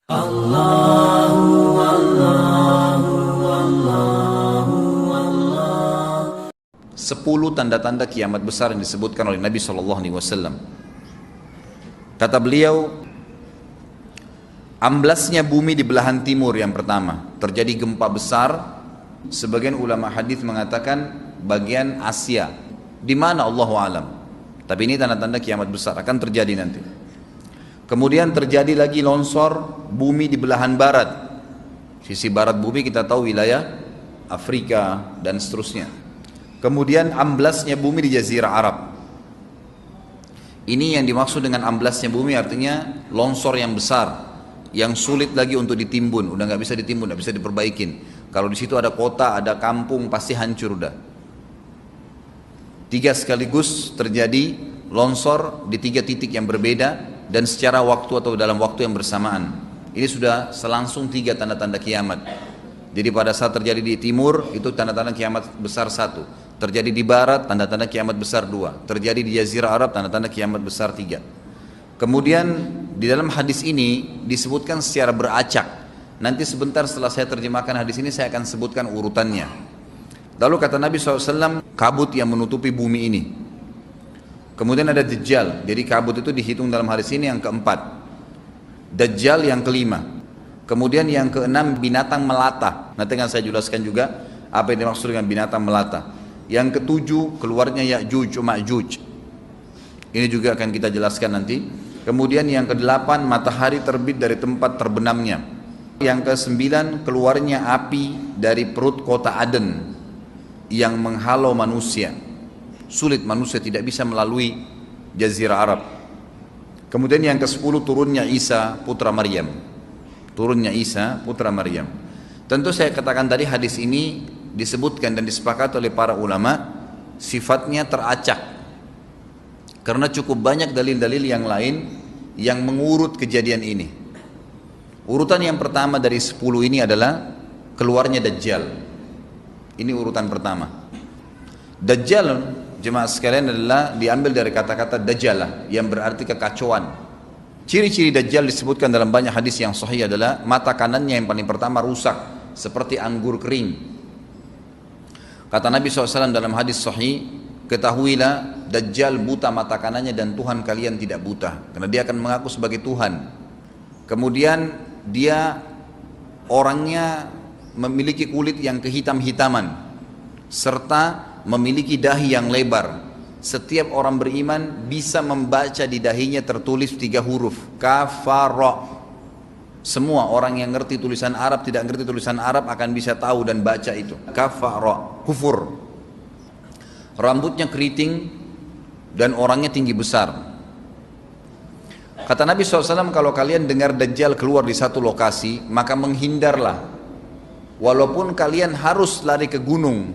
Allahu Allahu Allahu Allah. 10 tanda-tanda kiamat besar yang disebutkan oleh Nabi SAW. Kata beliau, amblasnya bumi di belahan timur yang pertama, terjadi gempa besar. Sebagian ulama hadis mengatakan bagian Asia, di mana Allahu alam. Tapi ini tanda-tanda kiamat besar akan terjadi nanti. Kemudian terjadi lagi longsor bumi di belahan barat. Sisi barat bumi kita tahu wilayah Afrika dan seterusnya. Kemudian amblasnya bumi di Jazirah Arab. Ini yang dimaksud dengan amblasnya bumi, artinya longsor yang besar, yang sulit lagi untuk ditimbun, udah nggak bisa ditimbun, nggak bisa diperbaikin. Kalau di situ ada kota, ada kampung, pasti hancur udah. 3 sekaligus terjadi longsor di 3 titik yang berbeda dan secara waktu atau dalam waktu yang bersamaan. Ini sudah selangsung 3 tanda-tanda kiamat. Jadi pada saat terjadi di timur itu tanda-tanda kiamat besar 1, terjadi di barat tanda-tanda kiamat besar 2, terjadi di Jazirah Arab tanda-tanda kiamat besar 3. Kemudian di dalam hadis ini disebutkan secara beracak. Nanti sebentar setelah saya terjemahkan hadis ini saya akan sebutkan urutannya. Lalu kata Nabi SAW, kabut yang menutupi bumi ini. Kemudian ada Dajjal, jadi kabut itu dihitung dalam hadis ini yang keempat. Dajjal yang kelima. Kemudian yang keenam binatang melata. Nanti akan saya jelaskan juga apa yang dimaksud dengan binatang melata. Yang ketujuh keluarnya Ya'juj Ma'juj. Ini juga akan kita jelaskan nanti. Kemudian yang kedelapan matahari terbit dari tempat terbenamnya. Yang kesembilan keluarnya api dari perut kota Aden yang menghalau manusia. Sulit, manusia tidak bisa melalui Jazirah Arab. Kemudian yang ke-10 turunnya Isa putra Maryam. Turunnya Isa putra Maryam. Tentu saya katakan tadi hadis ini disebutkan dan disepakati oleh para ulama sifatnya teracak. Karena cukup banyak dalil-dalil yang lain yang mengurut kejadian ini. Urutan yang pertama dari 10 ini adalah keluarnya Dajjal. Ini urutan pertama. Dajjal, jemaah sekalian, adalah diambil dari kata-kata dajalah yang berarti kekacauan. Ciri-ciri Dajjal disebutkan dalam banyak hadis yang sahih adalah mata kanannya yang paling pertama rusak seperti anggur kering. Kata Nabi SAW dalam hadis sahih, ketahuilah Dajjal buta mata kanannya dan Tuhan kalian tidak buta, karena dia akan mengaku sebagai Tuhan. Kemudian dia orangnya memiliki kulit yang kehitam-hitaman serta memiliki dahi yang lebar. Setiap orang beriman bisa membaca di dahinya tertulis 3 huruf kafara. Semua orang yang ngerti tulisan Arab, tidak ngerti tulisan Arab akan bisa tahu dan baca itu kafara, kufur. Rambutnya keriting dan orangnya tinggi besar. Kata Nabi SAW, kalau kalian dengar Dajjal keluar di satu lokasi, maka menghindarlah. Walaupun kalian harus lari ke gunung,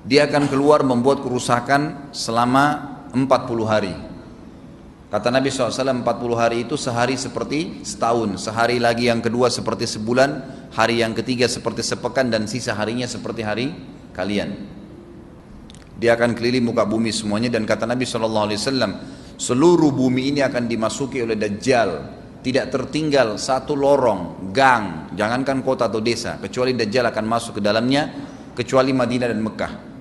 dia akan keluar membuat kerusakan selama 40 hari. Kata Nabi SAW, 40 hari itu sehari seperti setahun, sehari lagi yang kedua seperti sebulan, hari yang ketiga seperti sepekan, dan sisa harinya seperti hari kalian. Dia akan keliling muka bumi semuanya, dan kata Nabi SAW, seluruh bumi ini akan dimasuki oleh Dajjal. Tidak tertinggal satu lorong, gang, jangankan kota atau desa, kecuali Dajjal akan masuk ke dalamnya, kecuali Madinah dan Mekah.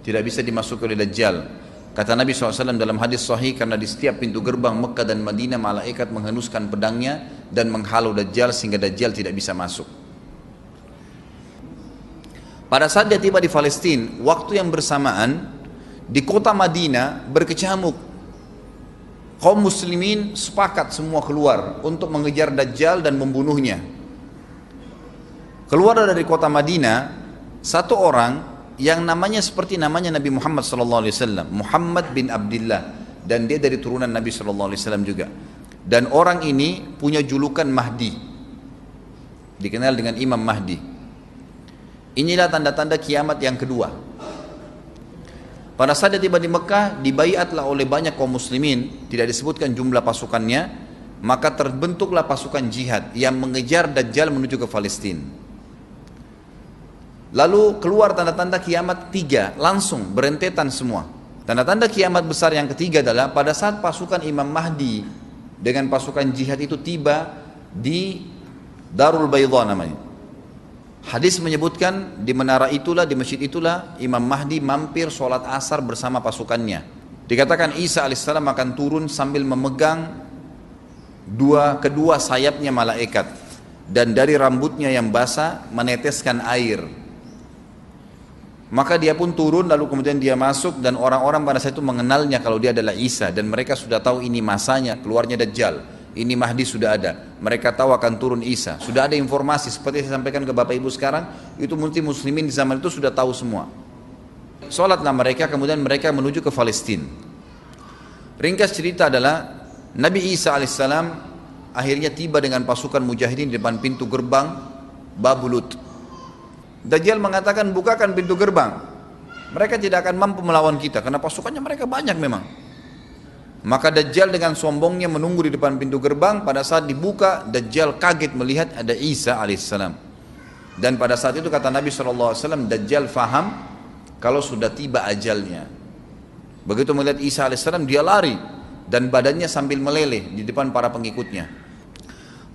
Tidak bisa dimasuki oleh Dajjal. Kata Nabi SAW dalam hadis sahih, karena di setiap pintu gerbang Mekah dan Madinah malaikat menghenuskan pedangnya dan menghalau Dajjal sehingga Dajjal tidak bisa masuk. Pada saat dia tiba di Palestina, waktu yang bersamaan di kota Madinah berkecamuk. Kaum muslimin sepakat semua keluar untuk mengejar Dajjal dan membunuhnya. Keluar dari kota Madinah satu orang yang namanya seperti namanya Nabi Muhammad SAW, Muhammad bin Abdullah, dan dia dari turunan Nabi SAW juga. Dan orang ini punya julukan Mahdi, dikenal dengan Imam Mahdi. Inilah tanda-tanda kiamat yang kedua. Pada saat dia tiba di Mekah, dibaiatlah oleh banyak kaum muslimin, tidak disebutkan jumlah pasukannya, maka terbentuklah pasukan jihad yang mengejar Dajjal menuju ke Palestina. Lalu keluar tanda-tanda kiamat 3, langsung berentetan semua. Tanda-tanda kiamat besar yang ketiga adalah pada saat pasukan Imam Mahdi dengan pasukan jihad itu tiba di Darul Baydha namanya. Hadis menyebutkan di menara itulah, di masjid itulah Imam Mahdi mampir sholat asar bersama pasukannya. Dikatakan Isa alaihissalam akan turun sambil memegang kedua sayapnya malaikat, dan dari rambutnya yang basah meneteskan air. Maka dia pun turun, lalu kemudian dia masuk, dan orang-orang pada saat itu mengenalnya kalau dia adalah Isa, dan mereka sudah tahu ini masanya keluarnya Dajjal, ini Mahdi sudah ada, mereka tahu akan turun Isa, sudah ada informasi seperti saya sampaikan ke Bapak Ibu sekarang, itu muslimin di zaman itu sudah tahu semua. Sholatlah mereka, kemudian mereka menuju ke Palestina. Ringkas cerita adalah Nabi Isa alaihissalam akhirnya tiba dengan pasukan mujahidin di depan pintu gerbang Babulut. Dajjal mengatakan, bukakan pintu gerbang, mereka tidak akan mampu melawan kita karena pasukannya mereka banyak memang. Maka Dajjal dengan sombongnya menunggu di depan pintu gerbang. Pada saat dibuka, Dajjal kaget melihat ada Isa alaihissalam. Dan pada saat itu kata Nabi SAW, Dajjal faham kalau sudah tiba ajalnya. Begitu melihat Isa alaihissalam, dia lari dan badannya sambil meleleh di depan para pengikutnya.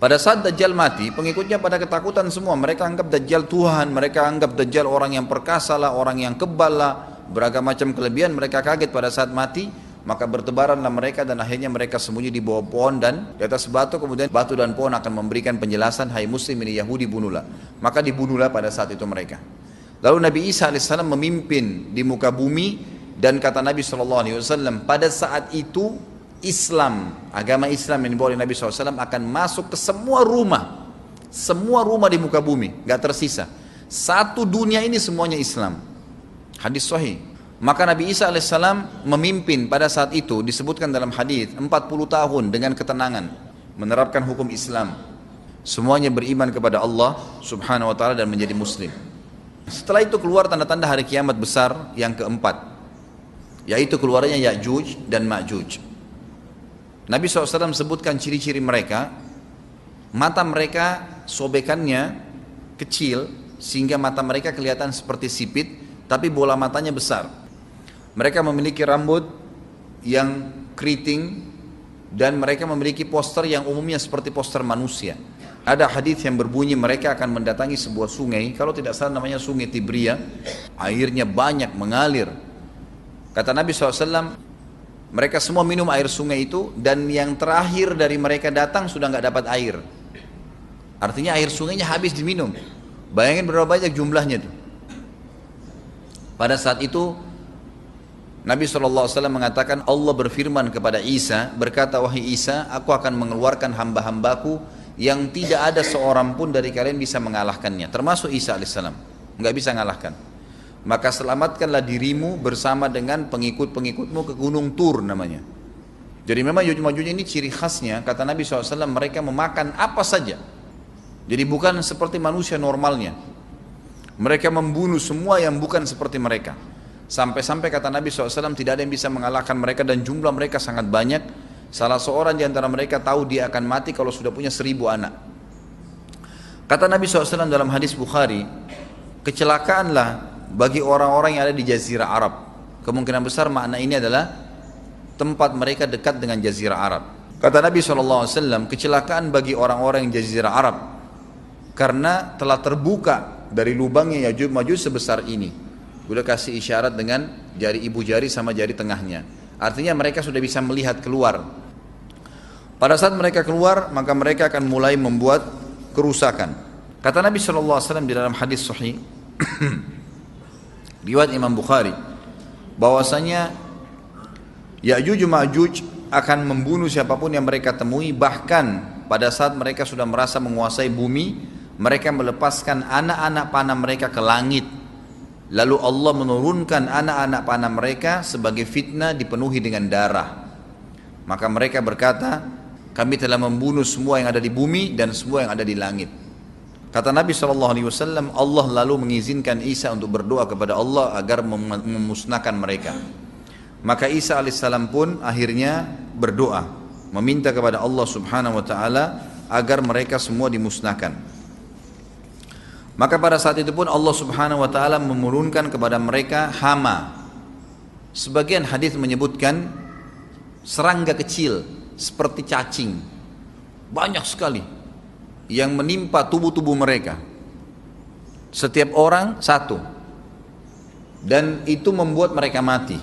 Pada saat Dajjal mati, pengikutnya pada ketakutan semua. Mereka anggap Dajjal Tuhan, mereka anggap Dajjal orang yang perkasa lah, orang yang kebal lah, beragam macam kelebihan. Mereka kaget pada saat mati. Maka bertebaranlah mereka dan akhirnya mereka sembunyi di bawah pohon dan di atas batu. Kemudian batu dan pohon akan memberikan penjelasan, hai muslim ini Yahudi, bunuhlah. Maka dibunuhlah pada saat itu mereka. Lalu Nabi Isa AS memimpin di muka bumi. Dan kata Nabi SAW, pada saat itu Islam, agama Islam yang dibawa oleh Nabi SAW akan masuk ke semua rumah di muka bumi, gak tersisa. Satu dunia ini semuanya Islam. Hadis sahih. Maka Nabi Isa alaihissalam memimpin pada saat itu, disebutkan dalam hadis 40 tahun dengan ketenangan menerapkan hukum Islam. Semuanya beriman kepada Allah subhanahu wa ta'ala dan menjadi muslim. Setelah itu keluar tanda-tanda hari kiamat besar yang keempat, yaitu keluarnya Ya'juj dan Ma'juj. Nabi SAW sebutkan ciri-ciri mereka. Mata mereka sobekannya kecil sehingga mata mereka kelihatan seperti sipit, tapi bola matanya besar. Mereka memiliki rambut yang keriting dan mereka memiliki poster yang umumnya seperti poster manusia. Ada hadis yang berbunyi mereka akan mendatangi sebuah sungai, kalau tidak salah namanya Sungai Tibria, airnya banyak mengalir. Kata Nabi SAW, mereka semua minum air sungai itu, dan yang terakhir dari mereka datang sudah nggak dapat air. Artinya air sungainya habis diminum. Bayangin berapa banyak jumlahnya tuh. Pada saat itu Nabi SAW mengatakan, Allah berfirman kepada Isa, berkata, wahai Isa, aku akan mengeluarkan hamba-hambaku yang tidak ada seorang pun dari kalian bisa mengalahkannya, termasuk Isa alaihissalam, nggak bisa mengalahkan. Maka selamatkanlah dirimu bersama dengan pengikut-pengikutmu ke Gunung Tur namanya. Jadi memang Ya'juj ini ciri khasnya, kata Nabi SAW, mereka memakan apa saja. Jadi bukan seperti manusia normalnya. Mereka membunuh semua yang bukan seperti mereka. Sampai-sampai kata Nabi SAW tidak ada yang bisa mengalahkan mereka dan jumlah mereka sangat banyak. Salah seorang di antara mereka tahu dia akan mati kalau sudah punya 1000 anak. Kata Nabi SAW dalam hadis Bukhari, kecelakaanlah bagi orang-orang yang ada di Jazirah Arab. Kemungkinan besar makna ini adalah tempat mereka dekat dengan Jazirah Arab. Kata Nabi SAW, kecelakaan bagi orang-orang yang Jazirah Arab karena telah terbuka dari lubangnya Ya'juj Ma'juj sebesar ini. Udah kasih isyarat dengan jari ibu jari sama jari tengahnya. Artinya mereka sudah bisa melihat keluar. Pada saat mereka keluar, maka mereka akan mulai membuat kerusakan. Kata Nabi SAW di dalam hadis sahih riwayat Imam Bukhari, bahwasanya Ya'juj Ma'juj akan membunuh siapapun yang mereka temui. Bahkan pada saat mereka sudah merasa menguasai bumi, mereka melepaskan anak-anak panah mereka ke langit. Lalu Allah menurunkan anak-anak panah mereka sebagai fitnah dipenuhi dengan darah. Maka mereka berkata, kami telah membunuh semua yang ada di bumi dan semua yang ada di langit. Kata Nabi SAW, Allah lalu mengizinkan Isa untuk berdoa kepada Allah agar memusnahkan mereka. Maka Isa alaihissalam pun akhirnya berdoa, meminta kepada Allah subhanahu wa ta'ala agar mereka semua dimusnahkan. Maka pada saat itu pun Allah subhanahu wa ta'ala menurunkan kepada mereka hama. Sebagian hadis menyebutkan serangga kecil seperti cacing. Banyak sekali yang menimpa tubuh-tubuh mereka. Setiap orang satu. Dan itu membuat mereka mati.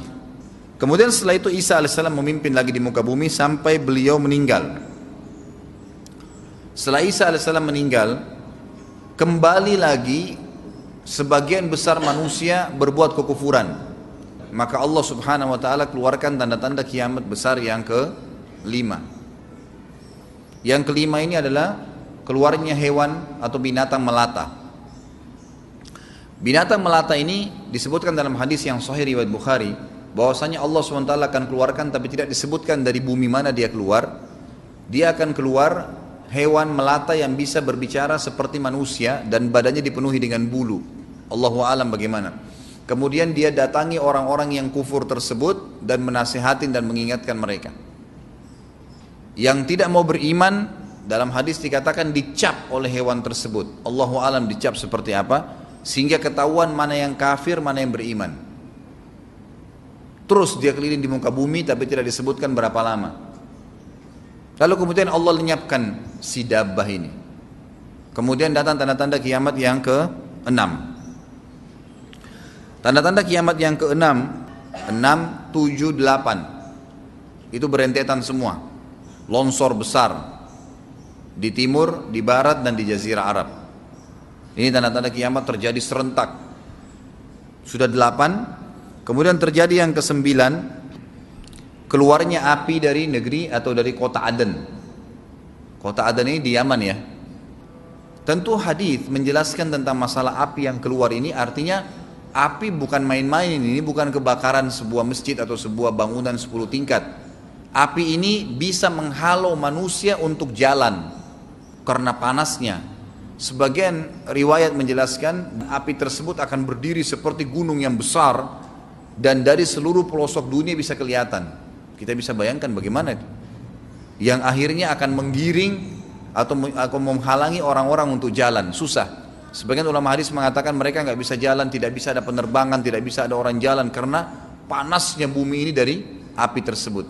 Kemudian setelah itu Isa alaihissalam memimpin lagi di muka bumi sampai beliau meninggal. Setelah Isa alaihissalam meninggal, kembali lagi sebagian besar manusia berbuat kekufuran. Maka Allah subhanahu wa ta'ala keluarkan tanda-tanda kiamat besar yang ke-5. Yang kelima ini adalah keluarnya hewan atau binatang melata. Binatang melata ini disebutkan dalam hadis yang sahih riwayat Bukhari, bahwasanya Allah SWT akan keluarkan, tapi tidak disebutkan dari bumi mana dia keluar. Dia akan keluar hewan melata yang bisa berbicara seperti manusia dan badannya dipenuhi dengan bulu. Allahu a'lam bagaimana. Kemudian dia datangi orang-orang yang kufur tersebut dan menasihatin dan mengingatkan mereka. Yang tidak mau beriman, dalam hadis dikatakan dicap oleh hewan tersebut. Allahu a'lam dicap seperti apa, sehingga ketahuan mana yang kafir, mana yang beriman. Terus dia keliling di muka bumi tapi tidak disebutkan berapa lama. Lalu kemudian Allah lenyapkan si dabbah ini. Kemudian datang tanda-tanda kiamat yang ke-6. Tanda-tanda kiamat yang ke-6, 6, 7, 8. Itu berentetan semua. Longsor besar di timur, di barat, dan di jazirah Arab. Ini tanda-tanda kiamat terjadi serentak. Sudah 8. Kemudian terjadi yang ke-9, keluarnya api dari negeri atau dari kota Aden. Kota Aden ini di Yaman ya. Tentu hadis menjelaskan tentang masalah api yang keluar ini, artinya api bukan main-main, ini bukan kebakaran sebuah masjid atau sebuah bangunan 10 tingkat. Api ini bisa menghalau manusia untuk jalan karena panasnya. Sebagian riwayat menjelaskan api tersebut akan berdiri seperti gunung yang besar dan dari seluruh pelosok dunia bisa kelihatan. Kita bisa bayangkan bagaimana itu. Yang akhirnya akan menggiring atau menghalangi orang-orang untuk jalan, susah. Sebagian ulama hadis mengatakan mereka nggak bisa jalan, tidak bisa ada penerbangan, tidak bisa ada orang jalan karena panasnya bumi ini dari api tersebut.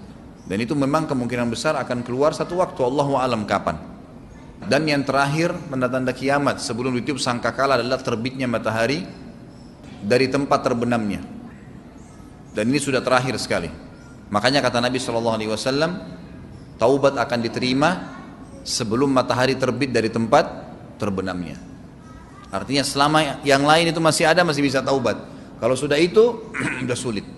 Dan itu memang kemungkinan besar akan keluar satu waktu, Allahu a'lam kapan. Dan yang terakhir tanda-tanda kiamat sebelum ditiup sangkakala adalah terbitnya matahari dari tempat terbenamnya. Dan ini sudah terakhir sekali. Makanya kata Nabi SAW, taubat akan diterima sebelum matahari terbit dari tempat terbenamnya. Artinya selama yang lain itu masih ada, masih bisa taubat. Kalau sudah itu sudah sulit.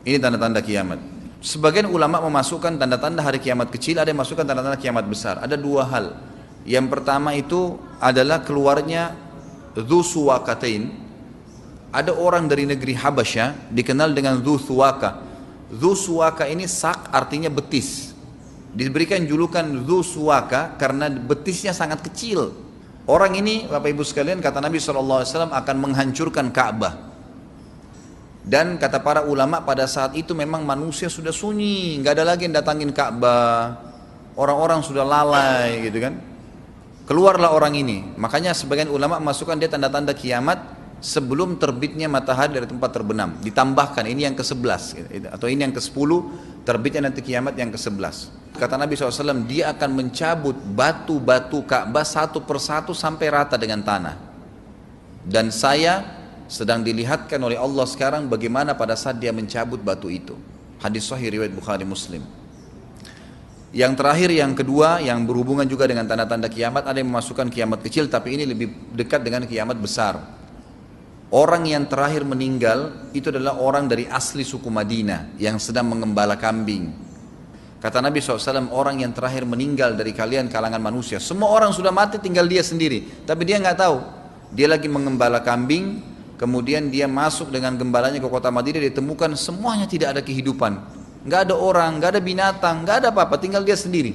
Ini tanda-tanda kiamat. Sebagian ulama memasukkan tanda-tanda hari kiamat kecil, ada yang masukkan tanda-tanda kiamat besar. Ada dua hal. Yang pertama itu adalah keluarnya Dzu Suwakatain. Ada orang dari negeri Habasyah dikenal dengan Dzu Suwaka. Dzu Suwaka ini sak artinya betis. Diberikan julukan Dzu Suwaka karena betisnya sangat kecil. Orang ini Bapak Ibu sekalian, kata Nabi SAW, akan menghancurkan Ka'bah. Dan kata para ulama pada saat itu memang manusia sudah sunyi, nggak ada lagi yang datangin Ka'bah, orang-orang sudah lalai gitu kan. Keluarlah orang ini. Makanya sebagian ulama masukkan dia tanda-tanda kiamat sebelum terbitnya matahari dari tempat terbenam. Ditambahkan ini yang ke-11 gitu, atau ini yang ke-10, terbitnya nanti kiamat yang ke-11. Kata Nabi SAW, dia akan mencabut batu-batu Ka'bah satu persatu sampai rata dengan tanah. Dan saya sedang dilihatkan oleh Allah sekarang bagaimana pada saat dia mencabut batu itu. Hadis sahih riwayat Bukhari Muslim. Yang terakhir, yang kedua, yang berhubungan juga dengan tanda-tanda kiamat, ada yang memasukkan kiamat kecil, tapi ini lebih dekat dengan kiamat besar. Orang yang terakhir meninggal itu adalah orang dari asli suku Madinah yang sedang mengembala kambing. Kata Nabi SAW, orang yang terakhir meninggal dari kalian kalangan manusia, semua orang sudah mati, tinggal dia sendiri, tapi dia nggak tahu. Dia lagi mengembala kambing. Kemudian dia masuk dengan gembalanya ke kota Madinah, ditemukan semuanya tidak ada kehidupan. Nggak ada orang, nggak ada binatang, nggak ada apa-apa, tinggal dia sendiri.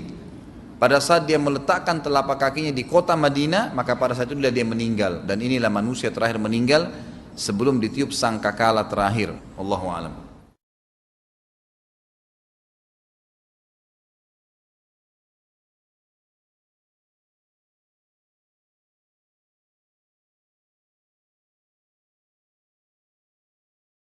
Pada saat dia meletakkan telapak kakinya di kota Madinah, maka pada saat itu dia meninggal. Dan inilah manusia terakhir meninggal sebelum ditiup sangkakala terakhir. Allahu a'lam.